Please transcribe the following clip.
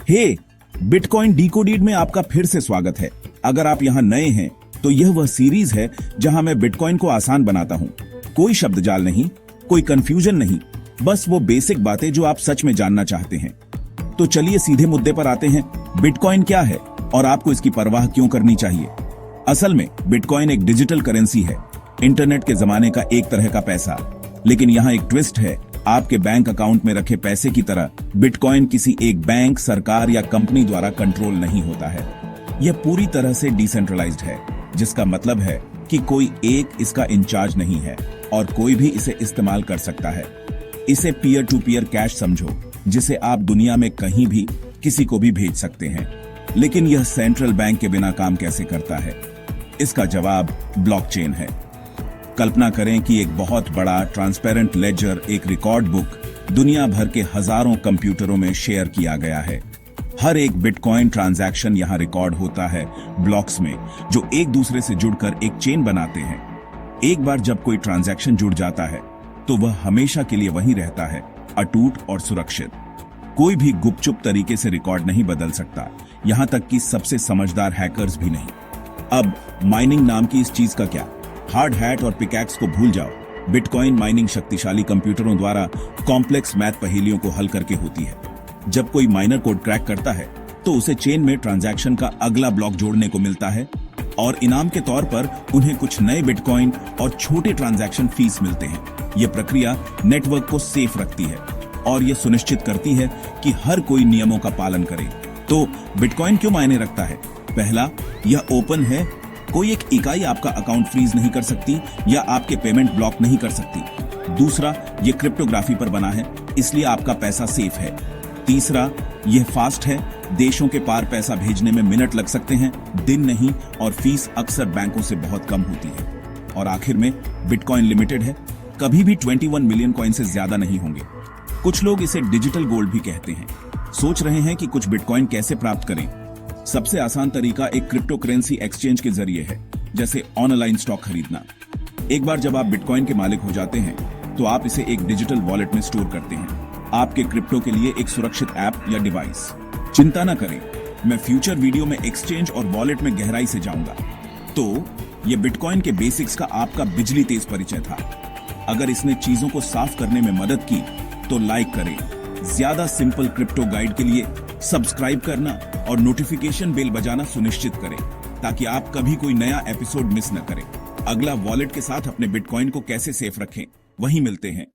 हे, bitcoin decoded में आपका फिर से स्वागत है। अगर आप यहाँ नए हैं तो यह वह सीरीज है जहां मैं बिटकॉइन को आसान बनाता हूँ। कोई शब्द जाल नहीं, कोई कंफ्यूजन नहीं, बस वो बेसिक बातें जो आप सच में जानना चाहते हैं। तो चलिए सीधे मुद्दे पर आते हैं। बिटकॉइन क्या है और आपको इसकी परवाह क्यों करनी चाहिए? असल में बिटकॉइन एक डिजिटल करेंसी है, इंटरनेट के जमाने का एक तरह का पैसा। लेकिन यहाँ एक ट्विस्ट है, आपके बैंक अकाउंट में रखे पैसे की तरह बिटकॉइन किसी एक बैंक, सरकार या कंपनी द्वारा कंट्रोल नहीं होता है। यह पूरी तरह से डिसेंट्रलाइज्ड है, जिसका मतलब है कि कोई एक इसका इंचार्ज नहीं है और कोई भी इसे इस्तेमाल कर सकता है। इसे पीयर टू पीयर कैश समझो, जिसे आप दुनिया में कहीं भी किसी को भी भेज सकते हैं। लेकिन यह सेंट्रल बैंक के बिना काम कैसे करता है? इसका जवाब ब्लॉकचेन है। कल्पना करें कि एक बहुत बड़ा ट्रांसपेरेंट लेजर, एक रिकॉर्ड बुक, दुनिया भर के हजारों कंप्यूटरों में शेयर किया गया है। हर एक बिटकॉइन ट्रांजैक्शन यहां रिकॉर्ड होता है ब्लॉक्स में, जो एक दूसरे से जुड़कर एक चेन बनाते हैं। एक बार जब कोई ट्रांजैक्शन जुड़ जाता है तो वह हमेशा के लिए वहीं रहता है, अटूट और सुरक्षित। कोई भी गुपचुप तरीके से रिकॉर्ड नहीं बदल सकता, यहां तक कि सबसे समझदार हैकर्स भी नहीं। अब माइनिंग नाम की इस चीज का क्या? हार्ड हैट और पिकैक्स को भूल जाओ। बिटकॉइन माइनिंग शक्तिशाली कंप्यूटरों द्वारा कॉम्प्लेक्स मैथ पहेलियों को हल करके होती है। जब कोई माइनर कोड क्रैक करता है तो उसे चेन में ट्रांजैक्शन का अगला ब्लॉक जोड़ने को मिलता है और इनाम के तौर पर उन्हें कुछ नए बिटकॉइन और छोटे ट्रांजैक्शन फीस मिलते हैं। यह प्रक्रिया नेटवर्क को सेफ रखती है और यह सुनिश्चित करती है कि हर कोई नियमों का पालन करे। तो बिटकॉइन क्यों मायने रखता है? पहला, यह ओपन है, कोई एक इकाई आपका अकाउंट फ्रीज नहीं कर सकती या आपके पेमेंट ब्लॉक नहीं कर सकती। दूसरा, यह क्रिप्टोग्राफी पर बना है, इसलिए आपका पैसा सेफ है। तीसरा, यह फास्ट है, देशों के पार पैसा भेजने में मिनट लग सकते हैं, दिन नहीं, और फीस अक्सर बैंकों से बहुत कम होती है। और आखिर में बिटकॉइन लिमिटेड है, कभी भी 21 मिलियन कॉइन से ज्यादा नहीं होंगे। कुछ लोग इसे डिजिटल गोल्ड भी कहते हैं। सोच रहे हैं कि कुछ बिटकॉइन कैसे प्राप्त करें? सबसे आसान तरीका एक क्रिप्टो करेंसी एक्सचेंज के जरिए है, जैसे ऑनलाइन स्टॉक खरीदना। एक बार जब आप बिटकॉइन के मालिक हो जाते हैं तो आप इसे एक डिजिटल वॉलेट में स्टोर करते हैं, आपके क्रिप्टो के लिए एक सुरक्षित ऐप या डिवाइस। चिंता न करें, मैं फ्यूचर वीडियो में एक्सचेंज और वॉलेट में गहराई से जाऊंगा। तो ये बिटकॉइन के बेसिक्स का आपका बिजली तेज परिचय था। अगर इसने चीजों को साफ करने में मदद की तो लाइक करें। ज्यादा सिंपल क्रिप्टो गाइड के लिए सब्सक्राइब करना और नोटिफिकेशन बेल बजाना सुनिश्चित करें, ताकि आप कभी कोई नया एपिसोड मिस न करें। अगला वॉलेट के साथ अपने बिटकॉइन को कैसे सेफ रखें, वहीं मिलते हैं।